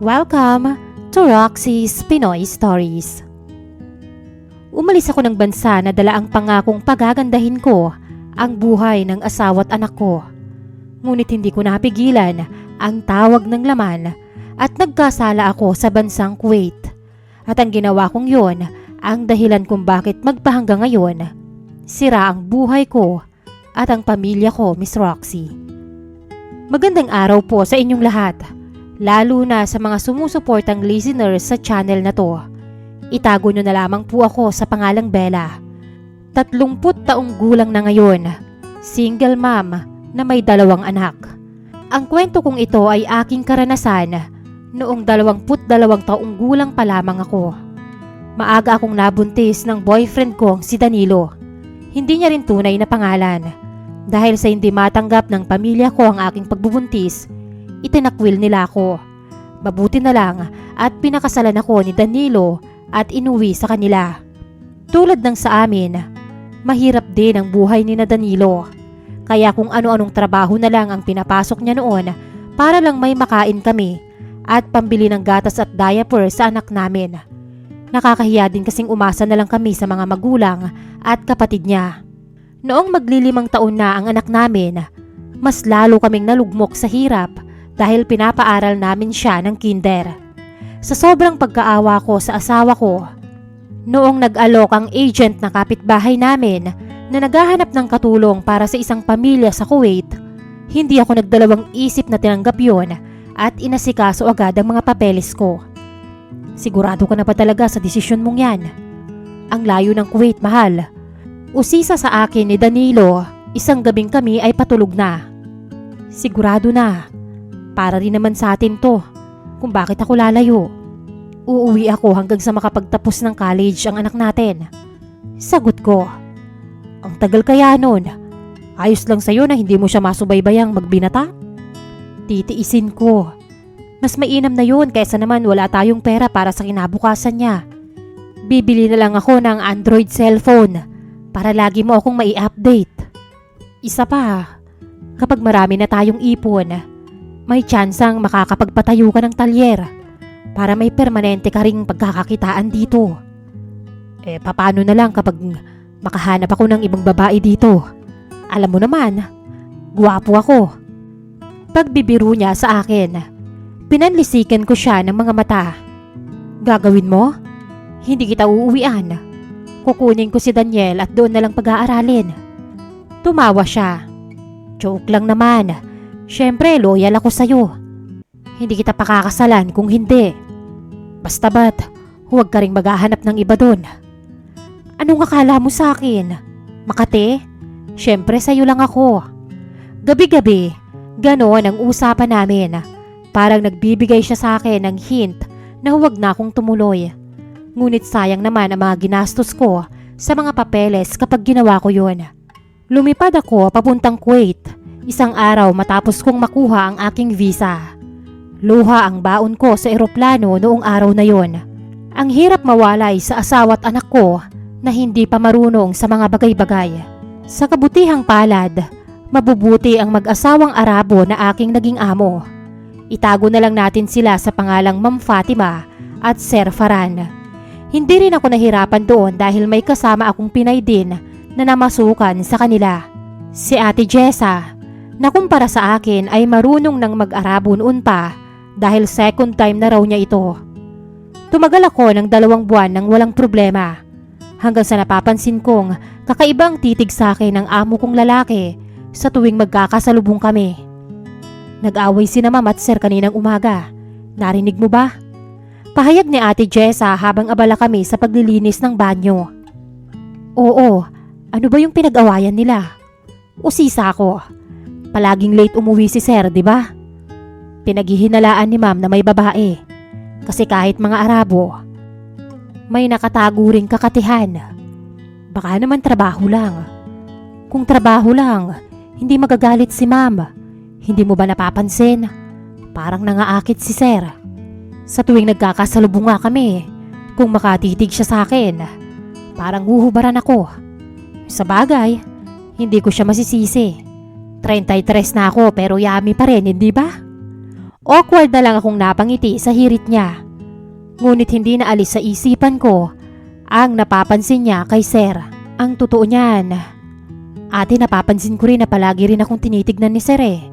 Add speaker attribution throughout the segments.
Speaker 1: Welcome to Roxy's Pinoy Stories. Umalis ako ng bansa na dala ang pangakong pagagandahin ko ang buhay ng asawa't anak ko. Ngunit hindi ko napigilan ang tawag ng laman at nagkasala ako sa bansang Kuwait. At ang ginawa kong yon ang dahilan kung bakit magpahanggang ngayon sira ang buhay ko at ang pamilya ko, Miss Roxy. Magandang araw po sa inyong lahat, lalo na sa mga sumusuportang listeners sa channel na to. Itago nyo na lamang po ako sa pangalang Bella. 30 taong gulang na ngayon, single mom na may 2 anak. Ang kwento kong ito ay aking karanasan noong 22 taong gulang pa lamang ako. Maaga akong nabuntis ng boyfriend kong si Danilo. Hindi niya rin tunay na pangalan. Dahil sa hindi matanggap ng pamilya ko ang aking pagbubuntis, itinakwil nila ako. Mabuti na lang at pinakasalan ako ni Danilo at inuwi sa kanila. Tulad ng sa amin, mahirap din ang buhay ni na Danilo. Kaya kung ano-anong trabaho na lang ang pinapasok niya noon para lang may makain kami at pambili ng gatas at diaper sa anak namin. Nakakahiya din kasing umasa na lang kami sa mga magulang at kapatid niya. Noong maglilimang taon na ang anak namin, mas lalo kaming nalugmok sa hirap dahil pinapaaral namin siya ng kinder. Sa sobrang pagkaawa ko sa asawa ko, noong nag-alok ang agent na kapitbahay namin na naghahanap ng katulong para sa isang pamilya sa Kuwait, hindi ako nagdalawang isip na tinanggap yon at inasikaso agad ang mga papeles ko. Sigurado ka na ba talaga sa desisyon mong yan? Ang layo ng Kuwait, mahal. Usisa sa akin ni Danilo, isang gabing kami ay patulog na. Sigurado na. Para rin naman sa atin to, kung bakit ako lalayo. Uuwi ako hanggang sa makapagtapos ng college ang anak natin. Sagot ko. Ang tagal kaya nun. Ayos lang sa'yo na hindi mo siya masubaybayang magbinata? Titiisin ko. Mas mainam na yun kaysa naman wala tayong pera para sa kinabukasan niya. Bibili na lang ako ng Android cellphone para lagi mo akong mai-update. Isa pa, kapag marami na tayong ipon, may tsansang makakapagpatayo ka ng talyer para may permanente ka ring pagkakakitaan dito. Paano na lang kapag makahanap ako ng ibang babae dito? Alam mo naman, guwapo ako. Pagbibiro niya sa akin, pinanlisikan ko siya ng mga mata. Gagawin mo? Hindi kita uuwian. Kukunin ko si Daniel at doon na lang pag-aaralin. Tumawa siya. Joke lang naman. Siyempre, loyal ako sa'yo. Hindi kita pakakasalan kung hindi. Basta ba't, huwag ka ring maghahanap ng iba doon. Anong akala mo sa akin? Makate? Siyempre, sa'yo lang ako. Gabi-gabi, ganoon ang usapan namin. Parang nagbibigay siya sa akin ng hint na huwag na akong tumuloy. Ngunit sayang naman ang mga ginastos ko sa mga papeles kapag ginawa ko yun. Lumipad ako papuntang Kuwait, isang araw matapos kong makuha ang aking visa. Luha ang baon ko sa eroplano noong araw na yon. Ang hirap mawalay sa asawa't anak ko na hindi pa marunong sa mga bagay-bagay. Sa kabutihang palad, mabubuti ang mag-asawang Arabo na aking naging amo. Itago na lang natin sila sa pangalang Ma'am Fatima at Sir Farhan. Hindi rin ako nahirapan doon dahil may kasama akong Pinay din na namasukan sa kanila. Si Ate Jessa, na kumpara sa akin ay marunong nang mag-Arabo noon pa dahil second time na raw niya ito. Tumagal ako ng 2 buwan nang walang problema. Hanggang sa napapansin kong kakaibang titig sa akin ng amo kong lalaki sa tuwing magkakasalubong kami. Nag-away sina Ma'am at Sir kaninang umaga. Narinig mo ba? Pahayag ni Ate Jessa habang abala kami sa paglilinis ng banyo. Oo, ano ba yung pinag-awayan nila? Usisa ako. Palaging late umuwi si Sir, di ba? Pinaghihinalaan ni Ma'am na may babae. Kasi kahit mga Arabo, may nakatago ring kakatihan. Baka naman trabaho lang. Kung trabaho lang, hindi magagalit si Ma'am. Hindi mo ba napapansin? Parang nangaakit si Sir. Sa tuwing nagkakasalubong nga kami, kung makatitig siya sa akin, parang huhubaran ako. Sa bagay, hindi ko siya masisisi. 33 na ako pero yummy pa rin, hindi ba? Awkward na lang akong napangiti sa hirit niya. Ngunit hindi na alis sa isipan ko ang napapansin niya kay Sir. Ang totoo niyan, ate, napapansin ko rin na palagi rin akong tinitignan ni Sir eh.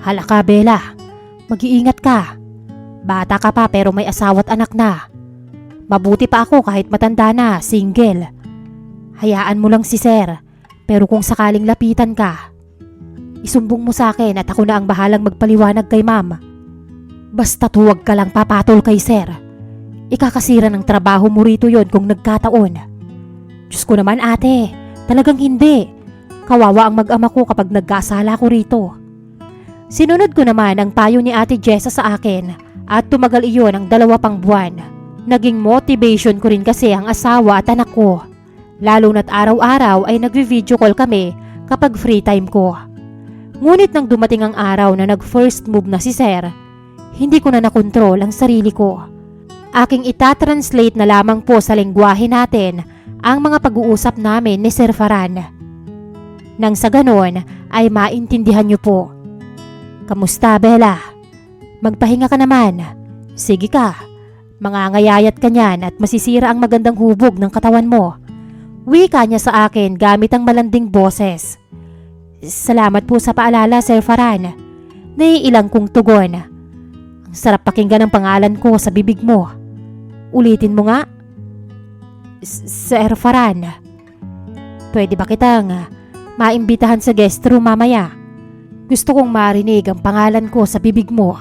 Speaker 1: Hala ka, Bella. Mag-iingat ka. Bata ka pa pero may asawa't anak na. Mabuti pa ako kahit matanda na, single. Hayaan mo lang si Sir. Pero kung sakaling lapitan ka, isumbong mo sa akin at ako na ang bahalang magpaliwanag kay Ma'am. Basta't huwag ka lang papatol kay Sir. Ikakasira ng trabaho mo rito yon kung nagkataon. Diyos ko naman ate, talagang hindi. Kawawa ang mag-ama ko kapag nagkasala ko rito. Sinunod ko naman ang payo ni Ate Jessa sa akin at tumagal iyon ng 2 pang buwan. Naging motivation ko rin kasi ang asawa at anak ko. Lalo na't araw-araw ay nagvi-video call kami kapag free time ko. Ngunit nang dumating ang araw na nag-first move na si Sir, hindi ko na nakontrol ang sarili ko. Aking itatranslate na lamang po sa lengguwahe natin ang mga pag-uusap namin ni Sir Farhan. Nang sa ganon ay maintindihan niyo po. Kamusta, Bella? Magpahinga ka naman. Sige ka. Mangangayayat ka niyan at masisira ang magandang hubog ng katawan mo. Wika niya sa akin gamit ang malanding boses. Salamat po sa paalala, Sir Farhan. Naiilang kong tugon. Ang sarap pakinggan ang pangalan ko sa bibig mo. Ulitin mo nga. Sir Farhan. Pwede ba kitang maimbitahan sa guest room mamaya? Gusto kong marinig ang pangalan ko sa bibig mo.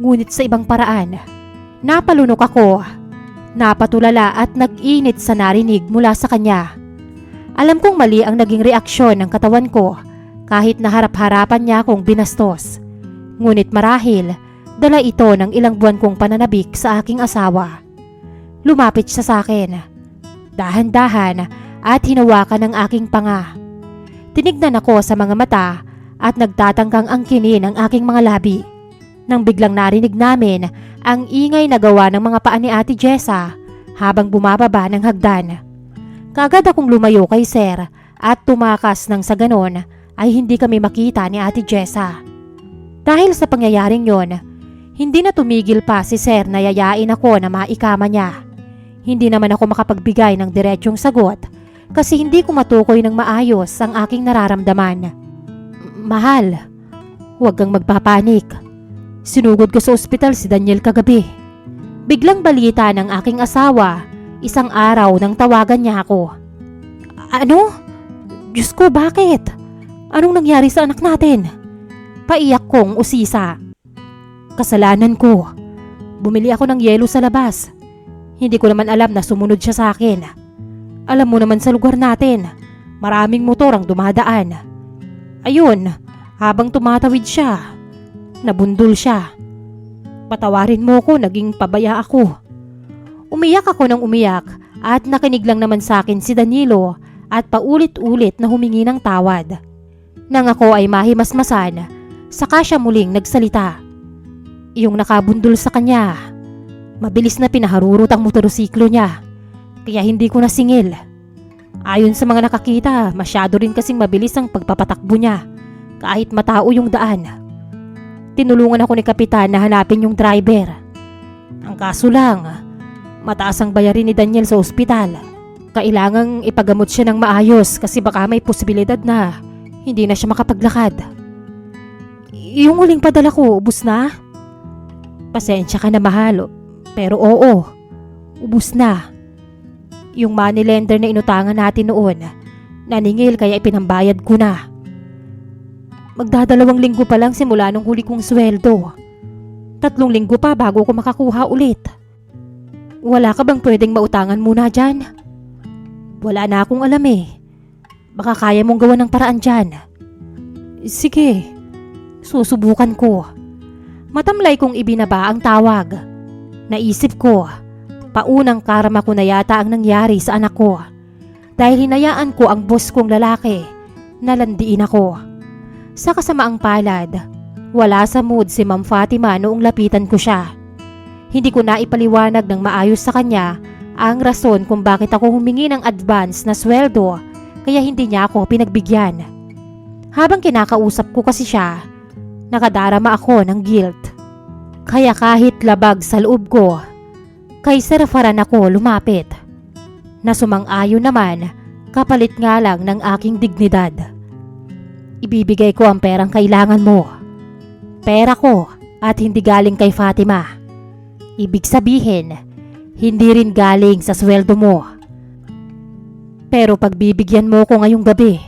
Speaker 1: Ngunit sa ibang paraan. Napalunok ako. Napatulala at nag-init sa narinig mula sa kanya. Alam kong mali ang naging reaksyon ng katawan ko kahit naharap-harapan niya akong binastos. Ngunit marahil, dala ito ng ilang buwan kong pananabik sa aking asawa. Lumapit siya sa akin. Dahan-dahan at hinawakan ang aking panga. Tinignan ako sa mga mata at nagtatangkang angkinin ang aking mga labi. Nang biglang narinig namin ang ingay na gawa ng mga paa ni Ate Jessa habang bumababa ng hagdan. Kaagad akong lumayo kay Sir at tumakas nang sa ganon ay hindi kami makita ni Ate Jessa. Dahil sa pangyayaring yon, hindi na tumigil pa si Sir na yayain ako na maikama niya. Hindi naman ako makapagbigay ng diretsyong sagot kasi hindi ko matukoy ng maayos ang aking nararamdaman. Mahal, huwag kang magpapanik. Sinugod ko sa ospital si Daniel kagabi. Biglang balita ng aking asawa, isang araw nang tawagan niya ako. Ano? Diyos ko, bakit? Anong nangyari sa anak natin? Paiyak kong usisa. Kasalanan ko. Bumili ako ng yelo sa labas. Hindi ko naman alam na sumunod siya sa akin. Alam mo naman sa lugar natin, maraming motor ang dumadaan. Ayun, habang tumatawid siya, nabundol siya. Patawarin mo ko, naging pabaya ako. Umiyak ako ng umiyak at nakinig lang naman sa akin si Danilo at paulit-ulit na humingi ng tawad. Nang ako ay mahimasmasan, saka siya muling nagsalita. Yung nakabundol sa kanya, mabilis na pinaharurot ang motorsiklo niya, kaya hindi ko nasingil. Ayon sa mga nakakita, masyado rin kasing mabilis ang pagpapatakbo niya, kahit matao yung daan. Tinulungan ako ni Kapitan na hanapin yung driver. Ang kaso lang, mataas ang bayarin ni Daniel sa ospital. Kailangang ipagamot siya ng maayos kasi baka may posibilidad na hindi na siya makapaglakad. Yung huling padala ko, ubos na? Pasensya ka na, mahal, pero oo, ubos na. Yung money lender na inutangan natin noon, naningil kaya ipinambayad ko na. Magdadalawang linggo pa lang simula nung huli kong sweldo. 3 linggo pa bago ko makakuha ulit. Wala ka bang pwedeng mautangan muna dyan? Wala na akong alam eh. Baka kaya mong gawa ng paraan dyan. Sige, susubukan ko. Matamlay kong ibinaba ang tawag. Naisip ko, paunang karma ko na yata ang nangyari sa anak ko. Dahil hinayaan ko ang boss kong lalaki na landiin ako. Sa kasamaang palad, wala sa mood si Ma'am Fatima noong lapitan ko siya. Hindi ko na ipaliwanag ng maayos sa kanya ang rason kung bakit ako humingi ng advance na sweldo kaya hindi niya ako pinagbigyan. Habang kinakausap ko kasi siya, nakadarama ako ng guilt. Kaya kahit labag sa loob ko, kay Sir Farhan ako lumapit. Na sumang-ayon naman, kapalit nga lang ng aking dignidad. Ibibigay ko ang perang kailangan mo. Pera ko at hindi galing kay Fatima. Ibig sabihin, hindi rin galing sa sweldo mo. Pero pagbibigyan mo ko ngayong gabi,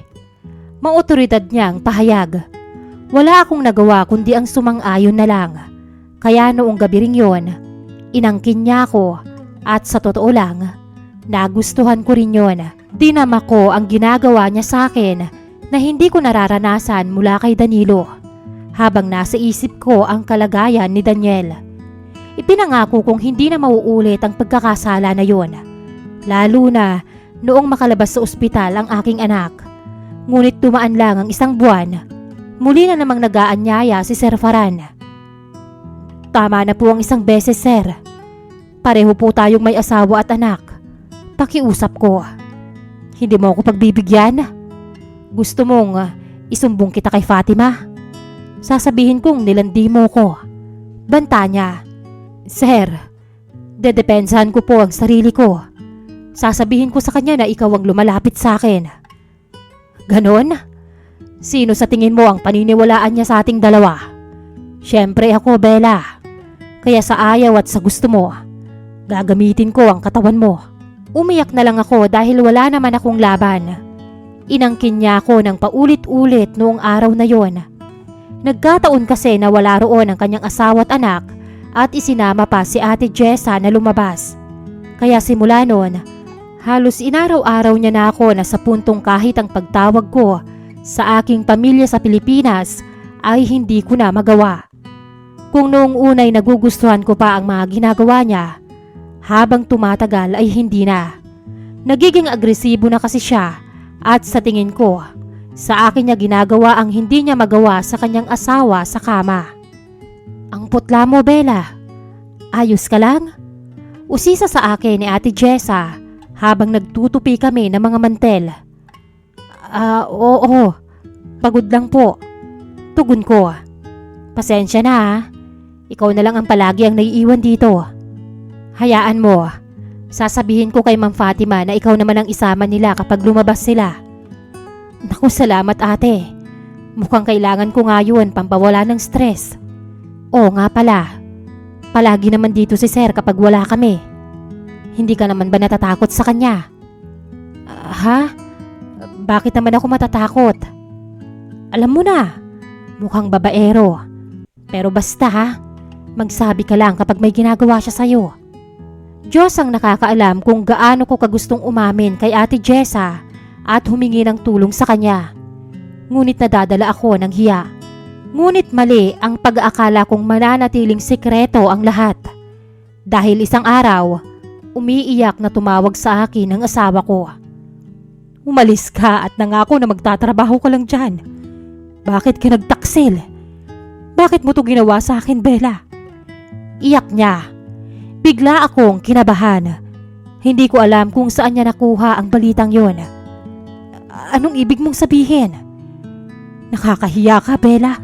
Speaker 1: maotoridad niyang pahayag. Wala akong nagawa kundi ang sumang-ayon na lang. Kaya noong gabi ring yon, inangkin niya ako at sa totoo lang, nagustuhan ko rin yon. Dinama ko ang ginagawa niya sa akin na hindi ko nararanasan mula kay Danilo habang nasa isip ko ang kalagayan ni Daniel. Ipinangako kong hindi na mauulit ang pagkakasala na yon, lalo na noong makalabas sa ospital ang aking anak. Ngunit dumaan lang ang isang buwan, muli na namang nag-aanyaya si Sir Farhan. Tama na po ang isang beses, sir. Pareho po tayong may asawa at anak. Pakiusap ko. Hindi mo ako pagbibigyan? Gusto mong isumbong kita kay Fatima? Sasabihin kong nilandi mo ko. Banta niya. Sir, dedepensahan ko po ang sarili ko. Sasabihin ko sa kanya na ikaw ang lumalapit sa akin. Ganon? Sino sa tingin mo ang paniniwalaan niya sa ating dalawa? Siyempre ako, Bella. Kaya sa ayaw at sa gusto mo, gagamitin ko ang katawan mo. Umiyak na lang ako dahil wala naman akong laban. Inangkin niya ako ng paulit-ulit noong araw na yon. Nagkataon kasi na wala roon ang kanyang asawa at anak at isinama pa si Ate Jessa na lumabas. Kaya simula noon, halos inaraw-araw niya na ako na sa puntong kahit ang pagtawag ko sa aking pamilya sa Pilipinas ay hindi ko na magawa. Kung noong unay nagugustuhan ko pa ang mga ginagawa niya, habang tumatagal ay hindi na. Nagiging agresibo na kasi siya at sa tingin ko, sa akin niya ginagawa ang hindi niya magawa sa kanyang asawa sa kama. Ang putla mo, Bella. Ayos ka lang? Usisa sa akin ni Ate Jessa habang nagtutupi kami ng mga mantel. Oo. Pagod lang po. Tugon ko. Pasensya na ha. Ikaw na lang ang palagi ang naiiwan dito. Hayaan mo. Sasabihin ko kay Ma'am Fatima na ikaw naman ang isama nila kapag lumabas sila. Naku, salamat ate. Mukhang kailangan ko nga yun pampawala ng stress. Oo nga pala. Palagi naman dito si Sir kapag wala kami. Hindi ka naman ba natatakot sa kanya? Ha? Bakit naman ako matatakot? Alam mo na, mukhang babaero. Pero basta ha, magsabi ka lang kapag may ginagawa siya sa'yo. Diyos ang nakakaalam kung gaano ko kagustong umamin kay Ate Jessa at humingi ng tulong sa kanya. Ngunit nadadala ako ng hiya. Ngunit mali ang pag-aakala kong mananatiling sikreto ang lahat. Dahil isang araw, umiiyak na tumawag sa akin ang asawa ko. Umalis ka at nangako na magtatrabaho ka lang dyan. Bakit ka nagtaksil? Bakit mo to ginawa sa akin, Bella? Iyak niya. Bigla akong kinabahan. Hindi ko alam kung saan niya nakuha ang balitang yon. Anong ibig mong sabihin? Nakakahiya ka, Bella.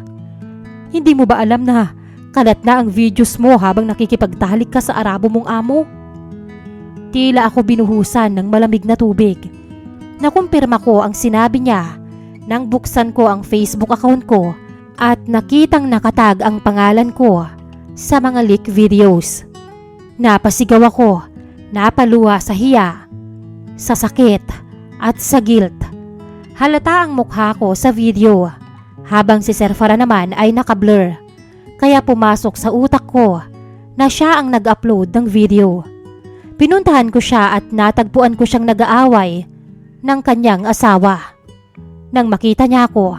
Speaker 1: Hindi mo ba alam na kalat na ang videos mo habang nakikipagtalik ka sa arabo mong amo? Tila ako binuhusan ng malamig na tubig. Nakumpirma ko ang sinabi niya nang buksan ko ang Facebook account ko at nakitang nakatag ang pangalan ko sa mga leak videos. Napasigaw ako, napaluha sa hiya, sa sakit at sa guilt. Halata ang mukha ko sa video, habang si Sir Farhan naman ay nakablur. Kaya pumasok sa utak ko na siya ang nag-upload ng video. Pinuntahan ko siya at natagpuan ko siyang nag-aaway ng kanyang asawa. Nang makita niya ako,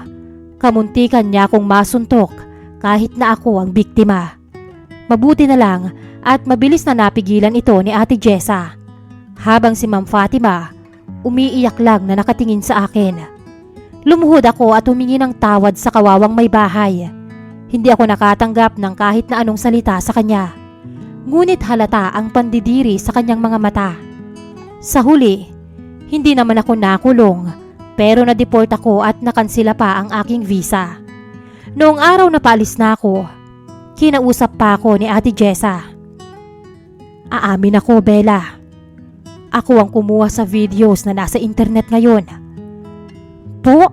Speaker 1: kamuntikan niya akong masuntok kahit na ako ang biktima. Mabuti na lang at mabilis na napigilan ito ni Ate Jessa. Habang si Ma'am Fatima, umiiyak lang na nakatingin sa akin. Lumuhod ako at humingi ng tawad sa kawawang may bahay. Hindi ako nakatanggap ng kahit na anong salita sa kanya. Ngunit halata ang pandidiri sa kanyang mga mata. Sa huli, hindi naman ako nakulong pero na-deport ako at nakansila pa ang aking visa. Noong araw na paalis na ako, Kinausap pa ako ni Ate Jessa. Aamin ako, Bella. Ako ang kumuha sa videos na nasa internet ngayon. Po?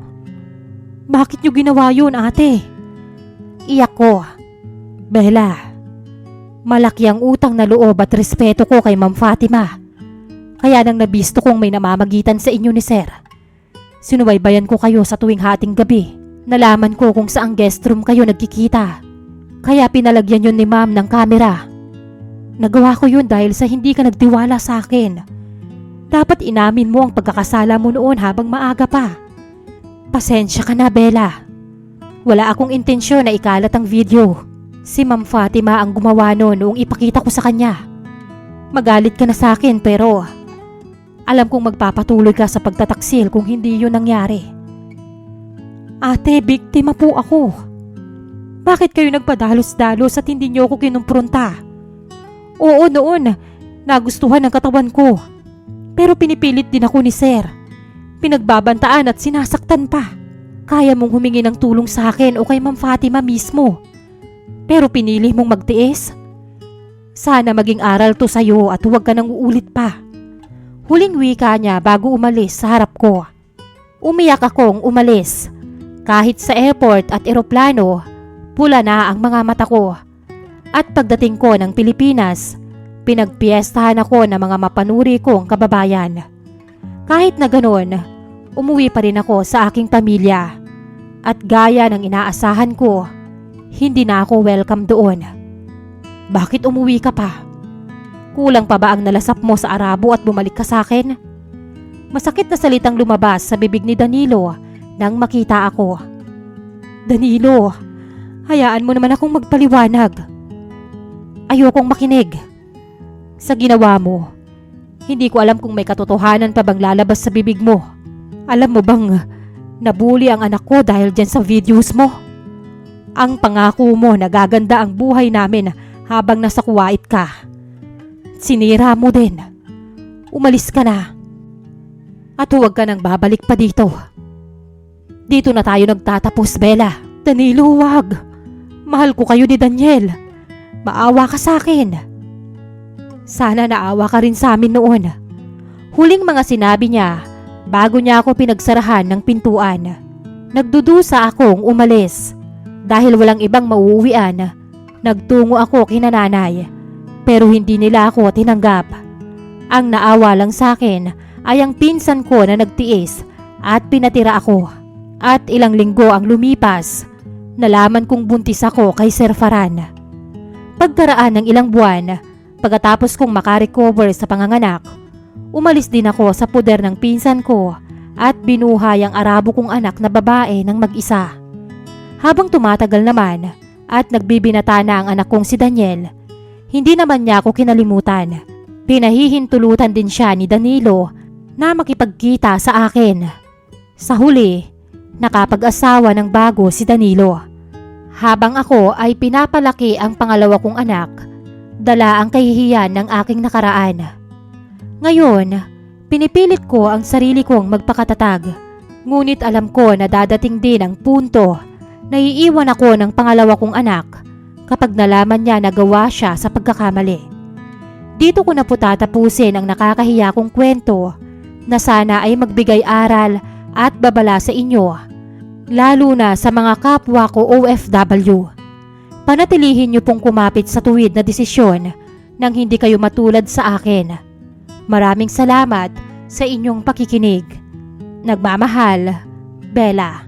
Speaker 1: Bakit niyo ginawa yun, ate? Iyak ko. Bella, malaki ang utang na loob at respeto ko kay Ma'am Fatima. Kaya nang nabisto kong may namamagitan sa inyo ni Sir. Sinubaybayan ko kayo sa tuwing hating gabi. Nalaman ko kung saang guest room kayo nagkikita. Kaya pinalagyan yun ni Ma'am ng kamera. Nagawa ko yun dahil sa hindi ka nagtiwala sa akin. Dapat inamin mo ang pagkakasala mo noon habang maaga pa. Pasensya ka na, Bella. Wala akong intensyon na ikalat ang video. Si Ma'am Fatima ang gumawa noong ipakita ko sa kanya. Magalit ka na sa akin pero alam kong magpapatuloy ka sa pagtataksil kung hindi yun nangyari. Ate, biktima po ako. Bakit kayo nagpadalos-dalos at hindi niyo ako kinumpronta? Oo, noon, nagustuhan ng katawan ko. Pero pinipilit din ako ni Sir. Pinagbabantaan at sinasaktan pa. Kaya mong humingi ng tulong sa akin o kay Ma'am Fatima mismo. Pero pinili mong magtiis? Sana maging aral to sa'yo at huwag ka nang uulit pa. Huling wika niya bago umalis sa harap ko. Umiyak akong umalis. Kahit sa airport at eroplano, pula na ang mga mata ko. At pagdating ko ng Pilipinas, pinagpiestahan ako ng mga mapanuri kong kababayan. Kahit na ganoon, umuwi pa rin ako sa aking pamilya. At gaya ng inaasahan ko, hindi na ako welcome doon. Bakit umuwi ka pa? Kulang pa ba ang nalasap mo sa Arabo at bumalik ka sa akin? Masakit na salitang lumabas sa bibig ni Danilo nang makita ako. Danilo, hayaan mo naman akong magpaliwanag. Ayokong makinig. Sa ginawa mo, hindi ko alam kung may katotohanan pa bang lalabas sa bibig mo. Alam mo bang nabuli ang anak ko dahil dyan sa videos mo? Ang pangako mo na gaganda ang buhay namin habang nasa Kuwait ka. Sinira mo din. Umalis ka na. At huwag ka nang babalik pa dito. Dito na tayo nagtatapos, Bella. Danilo, huwag. Mahal ko kayo ni Daniel. Maawa ka sa akin. Sana naawa ka rin sa amin noon. Huling mga sinabi niya bago niya ako pinagsarahan ng pintuan. Nagdudusa akong umalis. Dahil walang ibang mauuwian, nagtungo ako kina nanay. Pero hindi nila ako tinanggap. Ang naawa lang sa akin ay ang pinsan ko na nagtiis at pinatira ako. At ilang linggo ang lumipas, nalaman kong buntis ako kay Sir Faran. Pagkaraan ng ilang buwan, pagkatapos kong makarecover sa panganganak, umalis din ako sa puder ng pinsan ko at binuhay ang Arabo kong anak na babae ng mag-isa. Habang tumatagal naman at nagbibinata na ang anak kong si Daniel, hindi naman niya ako kinalimutan. Pinahihintulutan din siya ni Danilo na makipagkita sa akin. Sa huli, nakapag-asawa ng bago si Danilo. Habang ako ay pinapalaki ang pangalawa kong anak, dala ang kahihiyan ng aking nakaraan. Ngayon, pinipilit ko ang sarili kong magpakatatag. Ngunit alam ko na dadating din ang punto na iiwan ako ng pangalawa kong anak kapag nalaman niya na gawa siya sa pagkakamali. Dito ko na po tatapusin ang nakakahiya kong kwento na sana ay magbigay aral at babala sa inyo, lalo na sa mga kapwa ko OFW. Panatilihin niyo pong kumapit sa tuwid na desisyon nang hindi kayo matulad sa akin. Maraming salamat sa inyong pakikinig. Nagmamahal, Bella.